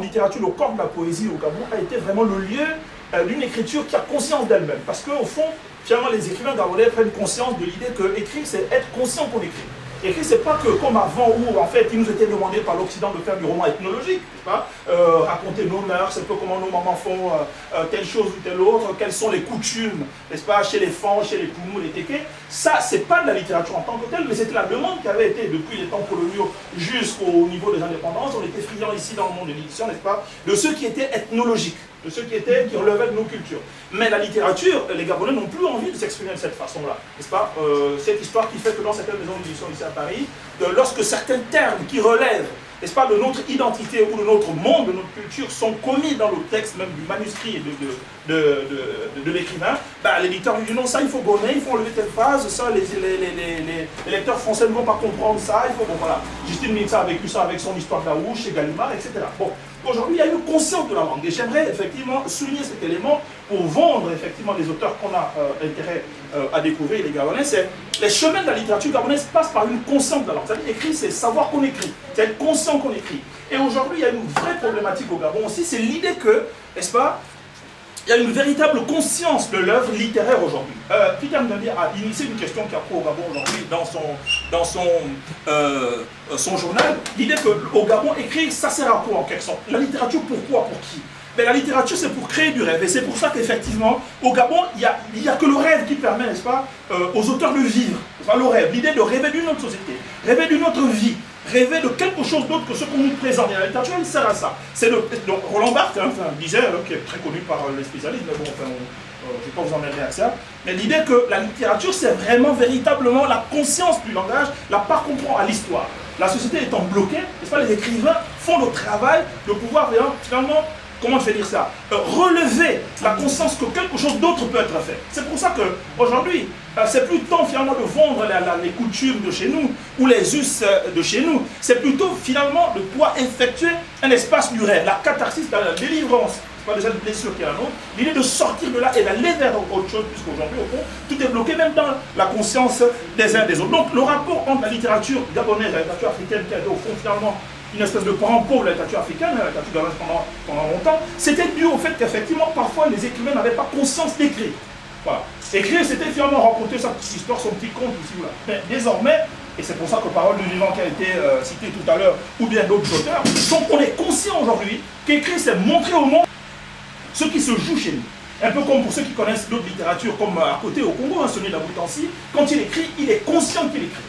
littérature, le corps de la poésie au Gabon a été vraiment le lieu d'une écriture qui a conscience d'elle-même. Parce qu'au fond, finalement, les écrivains gabonais prennent conscience de l'idée que écrire, c'est être conscient qu'on écrit. Écrire, c'est pas que comme avant où en fait il nous était demandé par l'Occident de faire du roman ethnologique, n'est-ce pas, raconter nos mœurs, c'est un peu comment nos mamans font telle chose ou telle autre, quelles sont les coutumes, n'est-ce pas, chez les Fans, chez les Poumous, les Tékés. Ça, c'est pas de la littérature en tant que telle, mais c'était la demande qui avait été depuis les temps coloniaux jusqu'au niveau des indépendances. On était friands ici dans le monde de l'édition, n'est-ce pas, de ceux qui étaient ethnologiques, de ceux qui relevaient de nos cultures. Mais la littérature, les Gabonais n'ont plus envie de s'exprimer de cette façon-là, n'est-ce pas, cette histoire qui fait que dans certaines maisons d'édition ici à Paris, lorsque certains termes qui relèvent, n'est-ce pas, de notre identité ou de notre monde, de notre culture, sont commis dans le texte même du manuscrit de l'écrivain, bah, l'éditeur lui dit non, ça il faut gommer, il faut enlever telle phrase, ça les lecteurs français ne vont pas comprendre ça, il faut, bon voilà. Justine Mitsa a vécu ça avec son histoire de la Rouge chez Gallimard, etc. Bon, aujourd'hui il y a une conscience de la langue et j'aimerais effectivement souligner cet élément pour vendre effectivement les auteurs qu'on a intérêt à découvrir, les Gabonais, c'est les chemins de la littérature gabonaise passent par une conscience de la langue. C'est-à-dire écrire, c'est savoir qu'on écrit, c'est être conscient qu'on écrit. Et aujourd'hui, il y a une vraie problématique au Gabon aussi, c'est l'idée que, n'est-ce pas, il y a une véritable conscience de l'œuvre littéraire aujourd'hui. Peter Ndambi a initié une question qui a pris au Gabon aujourd'hui dans son journal, l'idée qu'au Gabon, écrire, ça sert à quoi en quelque sorte? La littérature, pourquoi? Pour qui? Mais la littérature, c'est pour créer du rêve. Et c'est pour ça qu'effectivement, au Gabon, il n'y a que le rêve qui permet, n'est-ce pas, aux auteurs de vivre. Enfin, le rêve, l'idée de rêver d'une autre société, rêver d'une autre vie, rêver de quelque chose d'autre que ce qu'on nous présente. Et la littérature, elle sert à ça. C'est donc Roland Barthes disait, qui est très connu par les spécialistes, mais bon, enfin, je ne vais pas vous emmerder à ça, mais l'idée que la littérature, c'est vraiment véritablement la conscience du langage, la part qu'on prend à l'histoire. La société étant bloquée, n'est-ce pas, les écrivains font le travail de pouvoir finalement, comment je vais dire ça, relever la conscience que quelque chose d'autre peut être fait. C'est pour ça qu'aujourd'hui, c'est plus tant finalement de vendre les coutumes de chez nous ou les us de chez nous, c'est plutôt finalement de pouvoir effectuer un espace du rêve, la catharsis, la délivrance. C'est pas déjà une blessure qui est la nôtre, l'idée de sortir de là et d'aller vers autre chose, puisqu'aujourd'hui, au fond, tout est bloqué, même dans la conscience des uns des autres. Donc, le rapport entre la littérature gabonaise et la littérature africaine, qui a été au fond finalement une espèce de parent pauvre de la littérature africaine, la littérature gabonaise pendant longtemps, c'était dû au fait qu'effectivement, parfois, les écrivains n'avaient pas conscience d'écrire. Voilà. Écrire, c'était finalement raconter sa petite histoire, son petit conte, ici ou là. Mais désormais, et c'est pour ça que Parole du Vivant qui a été cité tout à l'heure, ou bien d'autres auteurs, donc on est conscient aujourd'hui qu'écrire, c'est montrer au monde ce qui se joue chez nous. Un peu comme pour ceux qui connaissent d'autres littératures, comme à côté au Congo, celui de la Boutancy, quand il écrit, il est conscient qu'il écrit.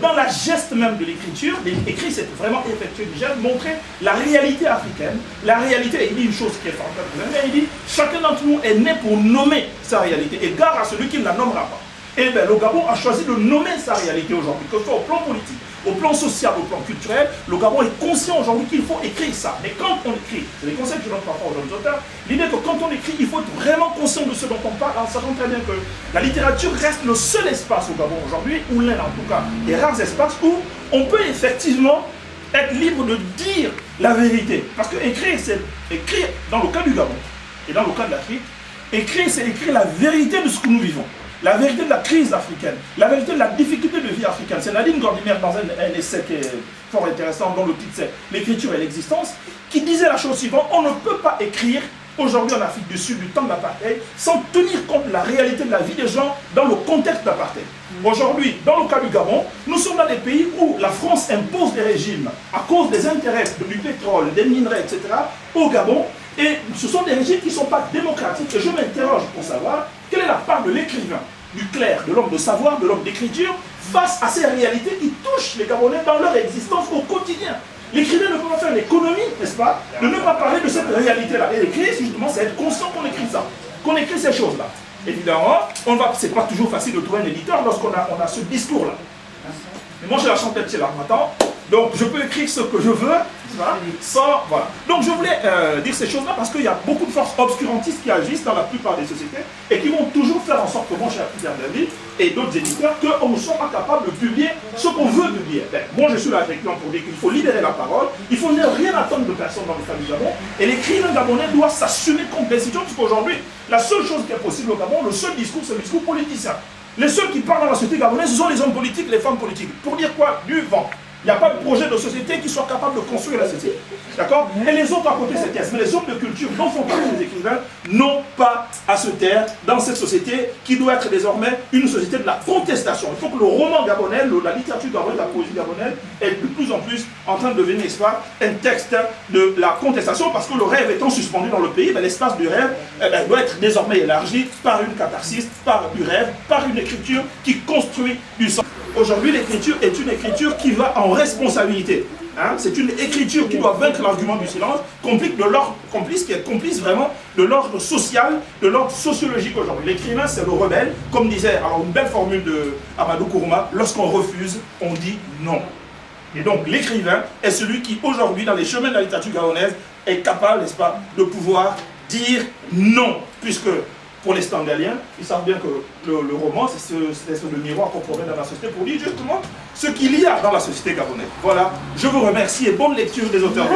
Dans la geste même de l'écriture, l'écrit c'est vraiment effectuer du geste, montrer la réalité africaine, la réalité, il dit une chose qui est formidable, il dit, chacun d'entre nous est né pour nommer sa réalité, et gare à celui qui ne la nommera pas. Et bien le Gabon a choisi de nommer sa réalité aujourd'hui, que ce soit au plan politique, au plan social, au plan culturel, le Gabon est conscient aujourd'hui qu'il faut écrire ça. Mais quand on écrit, c'est des conseils que je donne parfois aux jeunes auteurs, l'idée que quand on écrit, il faut être vraiment conscient de ce dont on parle, en sachant très bien que la littérature reste le seul espace au Gabon aujourd'hui, ou l'un en tout cas des rares espaces où on peut effectivement être libre de dire la vérité. Parce que écrire, c'est écrire dans le cas du Gabon et dans le cas de l'Afrique, écrire, c'est écrire la vérité de ce que nous vivons. La vérité de la crise africaine, la vérité de la difficulté de vie africaine. C'est Nadine Gordimer dans un essai qui est fort intéressant, dont le titre c'est L'écriture et l'existence, qui disait la chose suivante, on ne peut pas écrire aujourd'hui en Afrique du Sud du temps de l'apartheid sans tenir compte de la réalité de la vie des gens dans le contexte d'apartheid. Aujourd'hui, dans le cas du Gabon, nous sommes dans des pays où la France impose des régimes à cause des intérêts du pétrole, des minerais, etc. au Gabon, et ce sont des régimes qui ne sont pas démocratiques. Et je m'interroge pour savoir quelle est la part de l'écrivain, du clerc, de l'homme de savoir, de l'homme d'écriture, face à ces réalités qui touchent les Gabonais dans leur existence au quotidien. L'écrivain ne peut pas faire l'économie, n'est-ce pas, de ne pas parler de cette réalité-là. Et écrire, justement, c'est être conscient qu'on écrit ça, qu'on écrit ces choses-là. Évidemment, c'est pas toujours facile de trouver un éditeur lorsqu'on a ce discours-là. Mais moi, j'ai la chance d'être chez l'Armatan, donc je peux écrire ce que je veux, sans, voilà. Donc je voulais dire ces choses-là parce qu'il y a beaucoup de forces obscurantistes qui agissent dans la plupart des sociétés et qui vont toujours faire en sorte que moi, cher Peter Ndambi et d'autres éditeurs, qu'on ne soit pas capable de publier ce qu'on veut publier. Ben, moi, je suis là effectivement pour dire qu'il faut libérer la parole, il faut ne rien attendre de personne dans le cas du Gabon, et l'écrivain gabonais doit s'assumer contre les situations, parce qu'aujourd'hui, la seule chose qui est possible au Gabon, le seul discours, c'est le discours politicien. Les seuls qui parlent dans la société gabonaise, ce sont les hommes politiques, les femmes politiques. Pour dire quoi? Du vent. Il n'y a pas de projet de société qui soit capable de construire la société. D'accord? Et les autres à côté se taisent. Mais les hommes de culture dont font partie les écrivains n'ont pas à se taire dans cette société qui doit être désormais une société de la contestation. Il faut que le roman gabonais, la littérature gabonaise, la poésie gabonaise est de plus en plus en train de devenir, n'est-ce pas, un texte de la contestation, parce que le rêve étant suspendu dans le pays, l'espace du rêve doit être désormais élargi par une catharsis, par du rêve, par une écriture qui construit du sens. Aujourd'hui, l'écriture est une écriture qui va en responsabilité. Hein? C'est une écriture qui doit vaincre l'argument du silence, qui est complice vraiment de l'ordre social, de l'ordre sociologique aujourd'hui. L'écrivain, c'est le rebelle, comme disait alors une belle formule de Amadou Kourouma, lorsqu'on refuse, on dit non. Et donc l'écrivain est celui qui aujourd'hui, dans les chemins de la littérature gabonaise, est capable, n'est-ce pas, de pouvoir dire non, puisque pour les Stendhaliens, ils savent bien que le roman, c'est le miroir qu'on promet dans la société pour dire justement ce qu'il y a dans la société gabonaise. Voilà, je vous remercie et bonne lecture des auteurs.